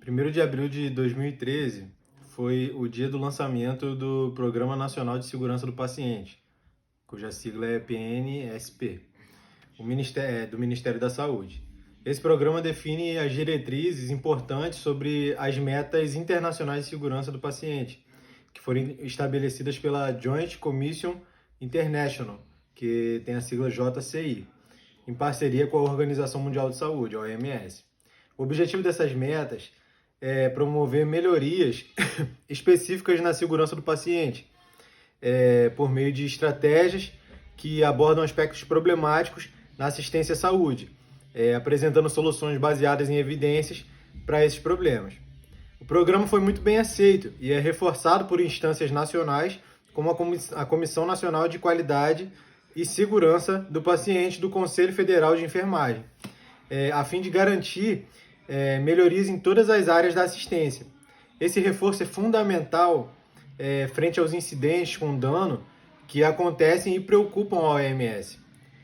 1º de abril de 2013 foi o dia do lançamento do Programa Nacional de Segurança do Paciente, cuja sigla é PNSP, do Ministério da Saúde. Esse programa define as diretrizes importantes sobre as metas internacionais de segurança do paciente, que foram estabelecidas pela Joint Commission International, que tem a sigla JCI, em parceria com a Organização Mundial de Saúde, a OMS. O objetivo dessas metas é promover melhorias específicas na segurança do paciente, por meio de estratégias que abordam aspectos problemáticos na assistência à saúde, apresentando soluções baseadas em evidências para esses problemas. O programa foi muito bem aceito e é reforçado por instâncias nacionais, como a Comissão Nacional de Qualidade e Segurança do Paciente do Conselho Federal de Enfermagem, a fim de garantir melhorias em todas as áreas da assistência. Esse reforço é fundamental frente aos incidentes com dano que acontecem e preocupam a OMS.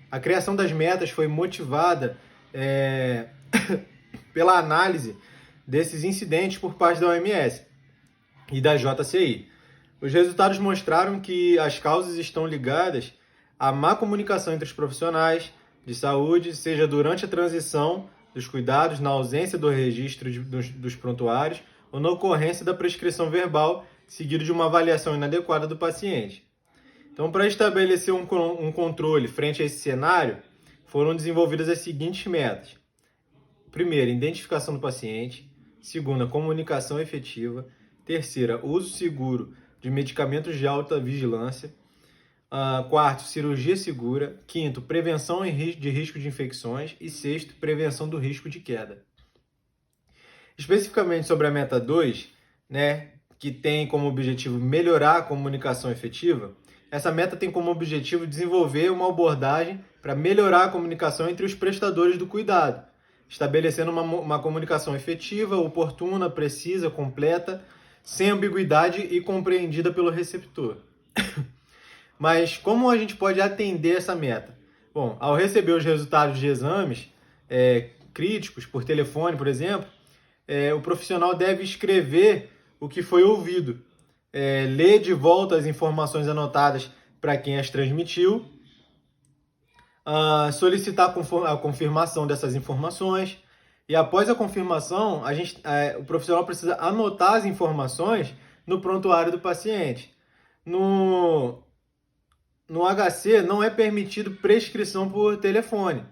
A criação das metas foi motivada pela análise desses incidentes por parte da OMS e da JCI. Os resultados mostraram que as causas estão ligadas à má comunicação entre os profissionais de saúde, seja durante a transição dos cuidados, na ausência do registro dos prontuários ou na ocorrência da prescrição verbal, seguido de uma avaliação inadequada do paciente. Então, para estabelecer um controle frente a esse cenário, foram desenvolvidas as seguintes metas. Primeira, identificação do paciente. Segunda, comunicação efetiva. Terceira, uso seguro de medicamentos de alta vigilância. Quarto, cirurgia segura. Quinto, prevenção de risco de infecções. E sexto, prevenção do risco de queda. Especificamente sobre a meta 2, que tem como objetivo melhorar a comunicação efetiva, essa meta tem como objetivo desenvolver uma abordagem para melhorar a comunicação entre os prestadores do cuidado, estabelecendo uma comunicação efetiva, oportuna, precisa, completa, sem ambiguidade e compreendida pelo receptor. Mas como a gente pode atender essa meta? Bom, ao receber os resultados de exames críticos por telefone, por exemplo, o profissional deve escrever o que foi ouvido, ler de volta as informações anotadas para quem as transmitiu, solicitar a confirmação dessas informações e após a confirmação, o profissional precisa anotar as informações no prontuário do paciente. No HC não é permitido prescrição por telefone,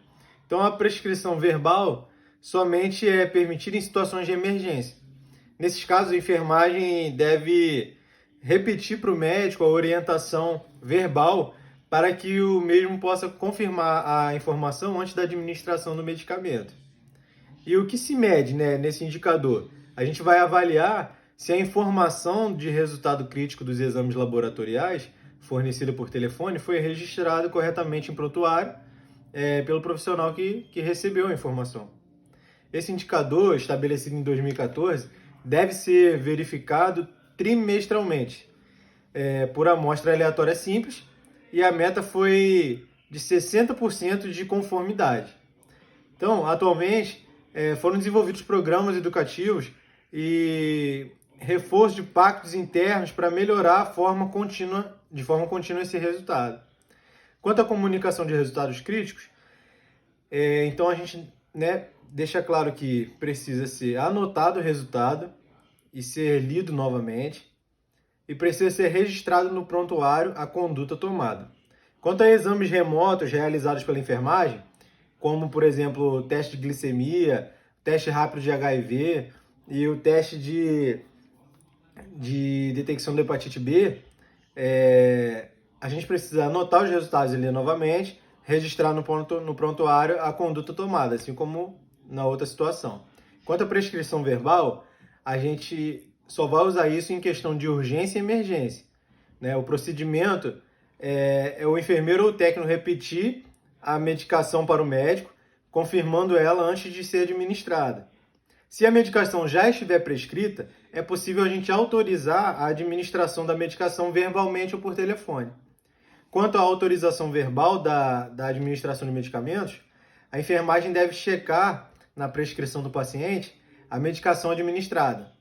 então a prescrição verbal somente é permitida em situações de emergência. Nesses casos, a enfermagem deve repetir para o médico a orientação verbal para que o mesmo possa confirmar a informação antes da administração do medicamento. E o que se mede nesse indicador? A gente vai avaliar se a informação de resultado crítico dos exames laboratoriais fornecida por telefone foi registrada corretamente em prontuário pelo profissional que recebeu a informação. Esse indicador, estabelecido em 2014, deve ser verificado trimestralmente, por amostra aleatória simples, e a meta foi de 60% de conformidade. Então, atualmente, foram desenvolvidos programas educativos e reforço de pactos internos para melhorar de forma contínua esse resultado. Quanto à comunicação de resultados críticos, então a gente deixa claro que precisa ser anotado o resultado e ser lido novamente, e precisa ser registrado no prontuário a conduta tomada. Quanto a exames remotos realizados pela enfermagem, como, por exemplo, o teste de glicemia, teste rápido de HIV e o teste de detecção da hepatite B, a gente precisa anotar os resultados e ler novamente, registrar no prontuário a conduta tomada, assim como na outra situação. Quanto à prescrição verbal, a gente só vai usar isso em questão de urgência e emergência. O procedimento é o enfermeiro ou o técnico repetir a medicação para o médico, confirmando ela antes de ser administrada. Se a medicação já estiver prescrita, é possível a gente autorizar a administração da medicação verbalmente ou por telefone. Quanto à autorização verbal da administração de medicamentos, a enfermagem deve checar na prescrição do paciente a medicação administrada.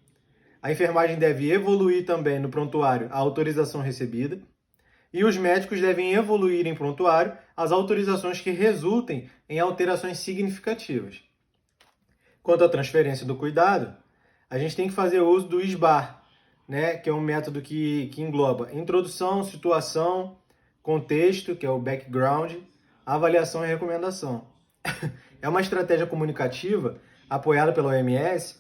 A enfermagem deve evoluir também no prontuário a autorização recebida. E os médicos devem evoluir em prontuário as autorizações que resultem em alterações significativas. Quanto à transferência do cuidado, a gente tem que fazer uso do SBAR, né, que é um método que engloba introdução, situação, contexto, que é o background, avaliação e recomendação. É uma estratégia comunicativa apoiada pela OMS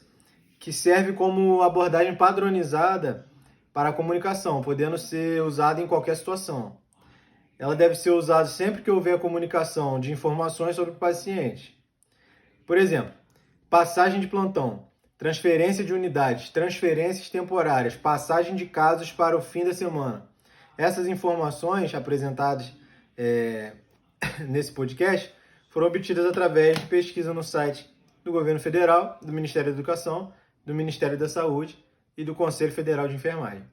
que serve como abordagem padronizada para a comunicação, podendo ser usada em qualquer situação. Ela deve ser usada sempre que houver comunicação de informações sobre o paciente. Por exemplo, passagem de plantão, transferência de unidades, transferências temporárias, passagem de casos para o fim da semana. Essas informações apresentadas nesse podcast foram obtidas através de pesquisa no site do Governo Federal, do Ministério da Educação, do Ministério da Saúde e do Conselho Federal de Enfermagem.